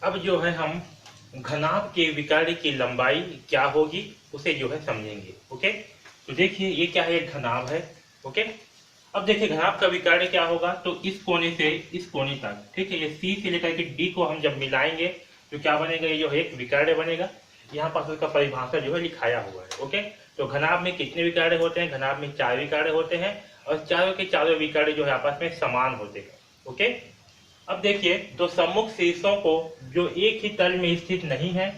अब जो है हम घनाभ के विकर्ण की लंबाई क्या होगी उसे जो है समझेंगे। ओके, तो देखिए ये क्या है, एक घनाभ है। ओके, अब देखिए घनाभ का विकर्ण क्या होगा, तो इस कोने से इस कोने तक, ठीक है, ये सी से लेकर के डी को हम जब मिलाएंगे तो क्या बनेगा, ये जो है एक विकर्ण बनेगा। यहाँ पास उसका परिभाषा जो है लिखाया हुआ है। ओके, तो घनाभ में कितने विकर्ण होते हैं, घनाभ में 4 विकर्ण होते हैं और चारों के चारों विकर्ण जो है आपस में समान होते हैं। ओके, अब देखिए दो सम्मुख शीर्षों को जो एक ही तल में स्थित नहीं है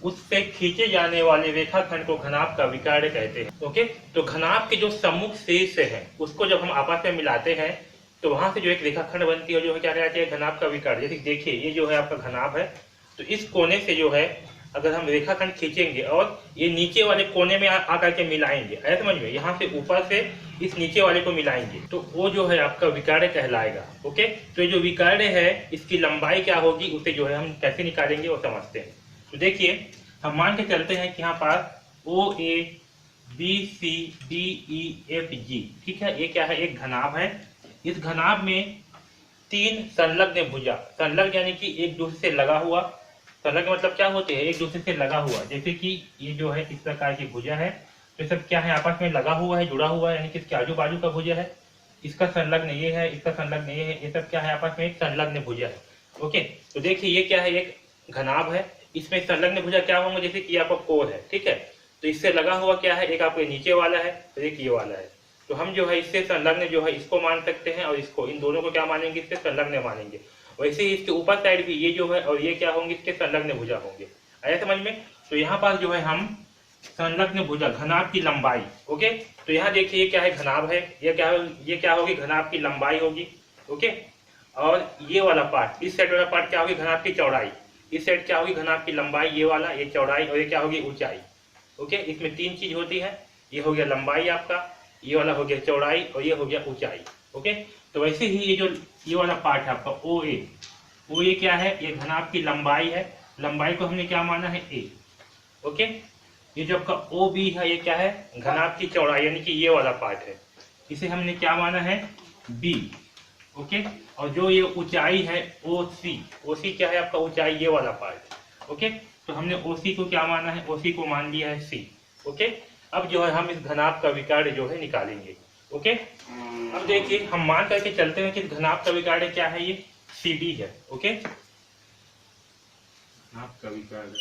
उससे खींचे जाने वाले रेखाखंड को घनाभ का विकर्ण कहते हैं। ओके, तो घनाभ के जो सम्मुख शीर्ष है उसको जब हम आपस में मिलाते हैं तो वहां से जो एक रेखाखंड बनती है जो है क्या कहते हैं, घनाभ का विकर्ण। जैसे देखिए ये जो है आपका घनाभ है, तो इस कोने से जो है अगर हम रेखाखंड खींचेंगे और ये नीचे वाले कोने में आकर के मिलाएंगे, ऐसा समझ में, यहाँ से ऊपर से इस नीचे वाले को मिलाएंगे तो वो जो है आपका विकर्ण कहलाएगा। ओके, तो ये जो विकर्ण है इसकी लंबाई क्या होगी उसे जो है हम कैसे निकालेंगे वो समझते हैं। तो देखिए हम मान के चलते हैं कि यहाँ पर O A B C D E F G, ठीक है, ये क्या है, एक घनाभ है। इस घनाभ में 3 संलग्न भुजा, संलग्न यानी कि एक दूसरे से लगा हुआ, संलग्न मतलब क्या होते हैं, एक दूसरे से लगा हुआ। जैसे कि ये जो है इस प्रकार की भुजा है, तो सब क्या है, आपस में लगा हुआ है, जुड़ा हुआ है, यानी कि इसके आजू बाजू का भुजा है, इसका संलग्न ये है, इसका संलग्न ये है, ये सब क्या है, आपस में एक संलग्न भुजा है। ओके, तो देखिए ये क्या है, एक घनाभ है, इसमें संलग्न भुजा क्या होंगे, जैसे कि आपका कोर है, ठीक है, तो इससे लगा हुआ क्या है, एक आपके नीचे वाला है तो एक ये वाला है। तो हम जो है इससे संलग्न जो है इसको मान सकते हैं और इसको, इन दोनों को क्या मानेंगे, इससे संलग्न मानेंगे। वैसे ही इसके ऊपर साइड भी ये जो है और ये क्या होंगे, इसके संलग्न भुजा होंगे। आया समझ में। तो यहाँ पर जो है हम संलग्न भुजा घनाभ की लंबाई, ओके, तो यहाँ देखिए ये क्या है, घनाभ है, ये क्या होगी, घनाभ की लंबाई होगी। ओके, और ये वाला पार्ट, इस साइड वाला पार्ट क्या होगी, घनाभ की चौड़ाई, इस साइड क्या होगी, घनाभ की लंबाई, ये वाला, ये चौड़ाई, और ये क्या होगी, ऊंचाई। ओके, इसमें 3 चीज होती है, ये हो गया लंबाई आपका, ये वाला हो गया चौड़ाई और ये हो गया ऊंचाई। ओके, तो वैसे ही ये जो ये वाला पार्ट है आपका ओ ए क्या है, ये घनाभ की लंबाई है, लंबाई को हमने क्या माना है, ए। ओके, ये जो आपका ओ बी है ये क्या है, घनाभ की चौड़ाई, यानी कि ये वाला पार्ट है, इसे हमने क्या माना है, बी। ओके, और जो ये ऊंचाई है ओ सी क्या है आपका, ऊंचाई, ये वाला पार्ट। ओके, तो हमने ओ सी को क्या माना है, ओ सी को मान लिया है सी। ओके, अब जो है हम इस घनाभ का विकर्ण जो है निकालेंगे। ओके, अब देखिए हम मान करके चलते हैं कि घनाभ का विकर्ण क्या है, ये सी डी है। ओके, घनाभ का विकर्ण,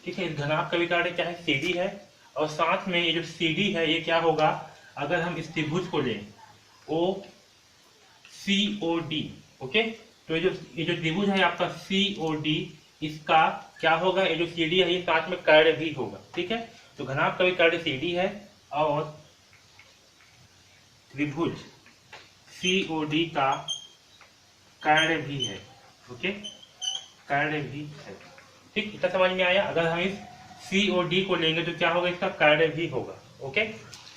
ठीक है, इस घनाभ का विकर्ण क्या है, सी डी है। और साथ में ये जो सी डी है ये क्या होगा, अगर हम इस त्रिभुज को लें ओ सी ओ डी, ओके, तो ये जो त्रिभुज है आपका सी ओ डी, इसका क्या होगा, ये जो सी डी है ये साथ में कर्ण भी होगा। ठीक है, तो घनाभ का भी कर्ण सी डी है और त्रिभुज सी ओ डी का कर्ण भी है। ओके, कर्ण भी है। ठीक, इतना समझ में आया। अगर हम इस सी ओ डी को लेंगे तो क्या होगा, इसका कर्ण भी होगा। ओके,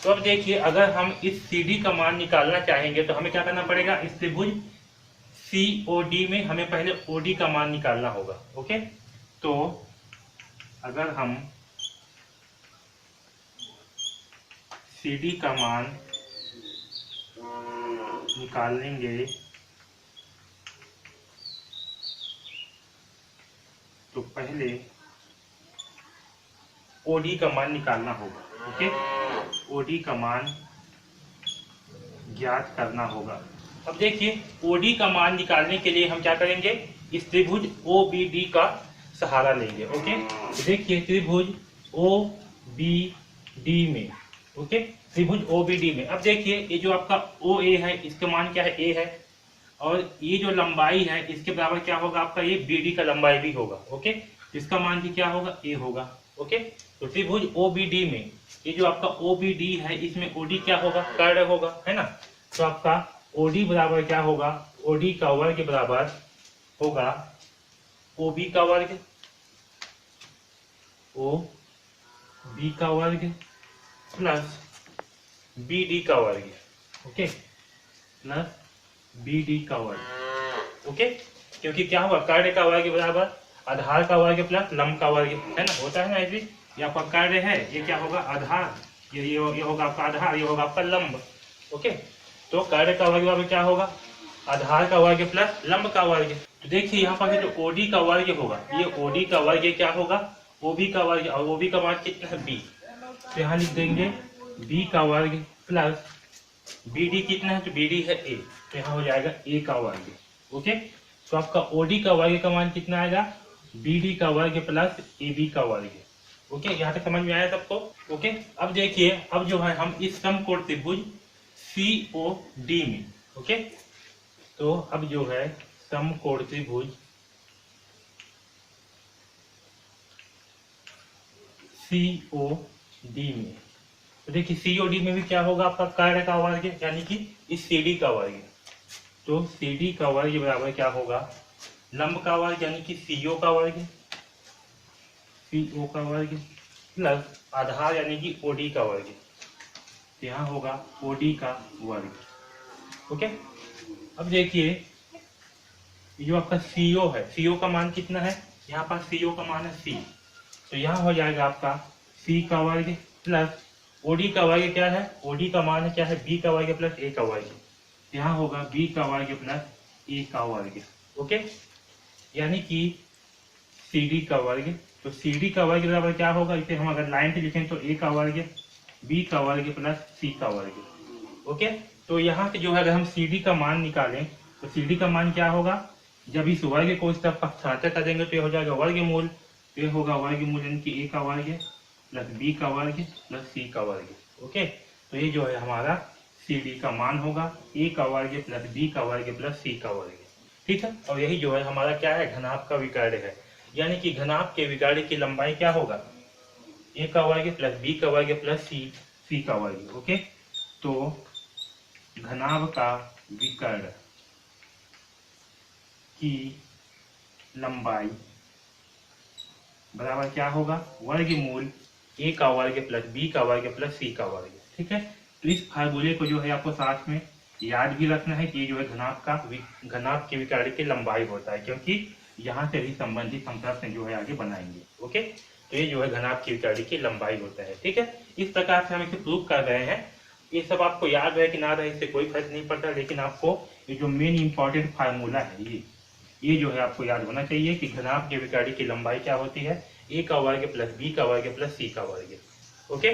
तो अब देखिए अगर हम इस सी डी का मान निकालना चाहेंगे तो हमें क्या करना पड़ेगा, इस त्रिभुज सी ओ डी में हमें पहले ओ डी का मान निकालना होगा। ओके, तो अगर हम सी डी का मान निकाल लेंगे तो पहले ओडी का मान निकालना होगा। ओके, ओडी का मान ज्ञात करना होगा। अब देखिए ओडी का मान निकालने के लिए हम क्या करेंगे, इस त्रिभुज ओ बी डी का सहारा लेंगे। ओके, तो देखिए त्रिभुज ओ बी डी में, ओके, त्रिभुज ओ बी डी में, अब देखिए ये जो आपका ओ ए है इसका मान क्या है, ए है, और ये जो लंबाई है इसके बराबर क्या होगा आपका, ये बी डी का लंबाई भी होगा। ओके, इसका मान भी क्या होगा, ए होगा। ओके, तो त्रिभुज ओ बी डी में ये जो आपका ओ बी डी है इसमें ओडी क्या होगा, कर्ण होगा, है ना। तो आपका ओडी बराबर क्या होगा, ओडी का वर्ग बराबर होगा ओ बी का वर्ग, ओ बी का वर्ग प्लस बी डी का वर्ग। ओके, प्लस बी डी का वर्ग। ओके, क्योंकि क्या होगा, कर्ण का वर्ग बराबर आधार का वर्ग प्लस लंब का वर्ग, है ना, होता है ना ऐसे। ये आपका कर्ण है, ये क्या होगा, आधार, ये होगा आपका आधार, ये होगा आपका लंब। ओके, तो कार्य का वर्ग क्या होगा, आधार का वर्ग प्लस लंब का वर्ग। तो देखिए यहाँ पर जो ओडी का वर्ग होगा, ये ओडी का वर्ग क्या होगा, ओबी का वर्ग, और ओबी का मान कितना है बी, तो यहाँ लिख देंगे बी का वर्ग प्लस बी डी कितना है, तो बी डी है ए, तो यहाँ हो जाएगा ए का वर्ग। ओके, तो आपका ओडी का वर्ग का मान कितना आएगा, बी डी का वर्ग प्लस ए बी का वर्ग। ओके, यहाँ तक समझ में आया सबको। ओके, अब देखिए, अब जो है हम इस समकोण त्रिभुज सी ओ डी में, ओके, तो अब जो है समकोण त्रिभुज सी ओ डी में, तो देखिए सीओडी में भी क्या होगा, आपका कार्य का वर्ग यानी कि इस सीडी का वर्ग, तो सीडी का वर्ग बराबर क्या होगा, लंब का वर्ग यानी कि सीओ का वर्ग, सीओ का वर्ग प्लस आधार यानी कि ओडी का वर्ग, यहाँ होगा ओडी का वर्ग। ओके, अब देखिए जो आपका सीओ है, सीओ का मान कितना है, यहाँ पर सीओ का मान है सी, तो यहाँ हो जाएगा आपका सी का वर्ग प्लस ओडी का वर्ग क्या है, ओडी का मान क्या है, बी का वर्ग प्लस ए का वर्ग, यहाँ होगा बी का वर्ग प्लस ए का वर्ग। ओके, यानी कि सी डी का वर्ग, तो सी डी का वर्ग बराबर क्या होगा, इसे हम अगर लाइन से लिखें तो ए का वर्ग बी का वर्ग प्लस सी का वर्ग। ओके, तो यहाँ से जो है अगर हम सी डी का मान निकालें तो सी डी का मान क्या होगा, जब इस वर्ग को इस तरफ पक्षांतर कर देंगे तो ये हो जाएगा वर्गमूल, तो ये होगा वर्गमूल यानी कि ए का वर्ग प्लस बी का वर्ग प्लस सी का वर्ग। ओके, तो ये जो है हमारा सी डी का मान होगा, ए का वर्ग प्लस बी का वर्ग प्लस सी का वर्ग। ठीक है, और यही जो है हमारा क्या है, घनाभ का विकर्ण है, यानी कि घनाभ के विकर्ण की लंबाई क्या होगा, ए का वर्ग प्लस बी का वर्ग प्लस सी का वर्ग। ओके, तो घनाभ का विकर्ण की लंबाई बराबर क्या होगा, वर्गमूल ए का वर्ग प्लस बी का वर्ग प्लस सी का वर्ग। ठीक है, तो इस फार्मूले को जो है आपको साथ में याद भी रखना है कि ये जो है घनाभ के विकर्ण की लंबाई होता है, क्योंकि यहाँ से भी संबंधित हम प्रश्न जो है आगे बनाएंगे। ओके, तो ये जो है घनाभ के विकर्ण की लंबाई होता है। ठीक है, इस प्रकार से हम इसे प्रूव कर रहे हैं। ये सब आपको याद रहे कि ना रहे इससे कोई फर्क नहीं पड़ता, लेकिन आपको ये जो मेन इंपॉर्टेंट फार्मूला है ये जो है आपको याद होना चाहिए कि घनाभ के विकर्ण की लंबाई क्या होती है, ए का वर्ग प्लस बी का वर्ग प्लस सी का वर्ग। ओके।